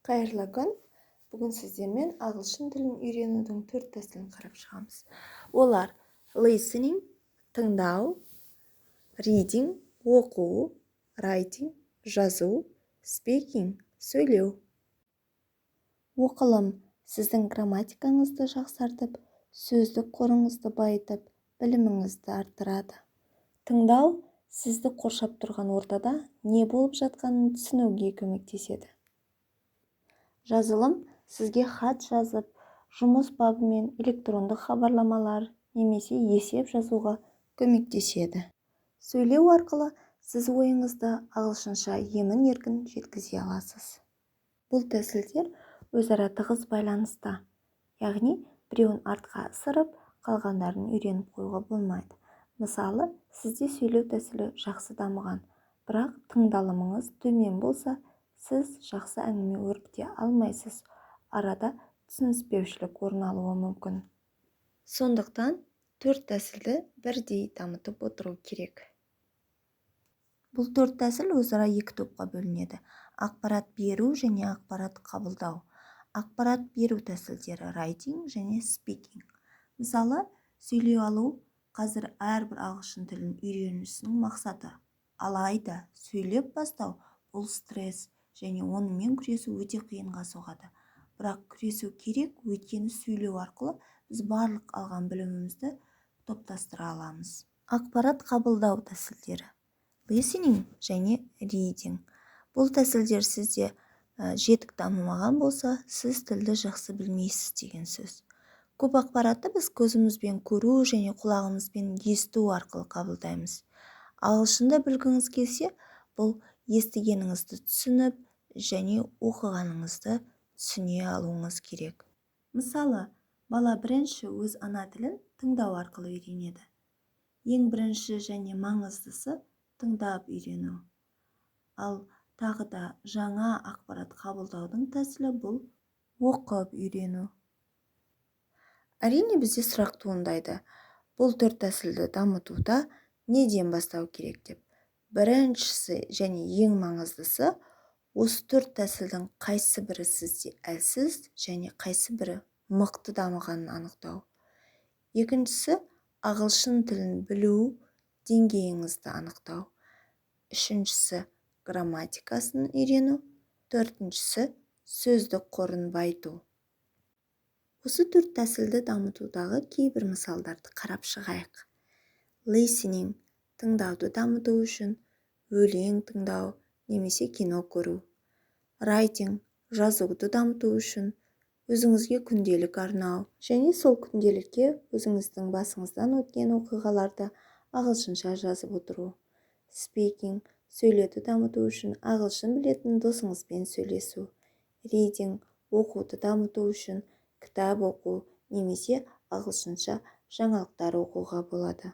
Қайырлы күн. Бүгін сіздермен ағылшын тілін үйренудің 4 тәсілін қарап шығамыз. Олар listening, тыңдау, reading, оқу, writing, жазу, speaking, сөйлеу. Оқылым сіздің грамматикаңызды жақсартып, сөздік қорыңызды байытып, біліміңізді арттырады. Тыңдау сізді қоршап тұрған ортада не болып жатқанын түсінуге көмектеседі. Жазылым сізге хат жазып, жұмыс бабымен электрондық хабарламалар немесе есеп жазуға көмектеседі. Сөйлеу арқылы сіз ойыңызды ағылшынша емін-еркін жеткізе аласыз. Бұл тәсілдер өзара тығыз байланыста, яғни біреуін артқа ысырып, қалғандарын үйреніп қоюға болмайды. Мысалы, сізде сөйлеу тәсілі жақсы дамыған, бірақ тыңдалымыңыз төмен болса, сіз жақсы әңгіме өрбіте алмайсыз. Арада түсініспеушілік орын алуы мүмкін. Сондықтан 4 тәсілді бірдей дамытып отыру керек. Бұл 4 тәсіл өзара 2 топқа бөлінеді. Ақпарат беру және ақпарат қабылдау. Ақпарат беру тәсілдері writing және speaking. Мысалы, сөйлей алу қазір әрбір ағылшын тілін үйренушінің мақсаты. Алайда сөйлеп бастау бұл стресс және онымен күресу өте қиынға соғады. Бірақ күресу керек, өйткені сөйлеу арқылы біз барлық алған білімімізді топтастыра аламыз. Ақпарат қабылдау тәсілдері listening және reading. Бұл тәсілдер сізде жетік дамымаған болса, сіз тілді жақсы білмейсіз деген сөз. Көп ақпаратты біз көзімізбен көру және құлағымызбен есту арқылы қабылдаймыз. Ағылшынды білгіңіз келсе, бұл естігеніңізді түсініп және оқығаныңызды түсіне алуыңыз керек. Мысалы, бала бірінші өз ана тілін тыңдау арқылы үйренеді. Ең бірінші және маңыздысы тыңдап үйрену. Ал тағы да жаңа ақпарат қабылдаудың тәсілі бұл оқып үйрену. Әрине бізде сұрақ туындайды. Бұл 4 тәсілді дамытуда неден бастау керек деп. Біріншісі және ең маңыздысы осы 4 тәсілдің қайсы бірі сізде әлсіз және қайсы бірі мықты дамығанын анықтау. Екіншісі ағылшын тілін білу деңгейіңізді анықтау. Үшіншісі грамматикасын үйрену. Төртіншісі сөздік қорын байыту. Осы 4 тәсілді дамытудағы кейбір мысалдарды қарап шығайық. Listening – тыңдауды дамыту үшін өлең тыңдау немесе кино көру. Writing – жазуды дамыту үшін өзіңізге күнделік арнау және сол күнделікке өзіңіздің басыңыздан өткен оқиғаларды ағылшынша жазып отыру. Speaking – сөйлеуді дамыту үшін ағылшын білетін досыңызбен сөйлесу. Reading – оқуды дамыту үшін кітап оқу немесе ағылшынша жаңалықтар оқуға болады.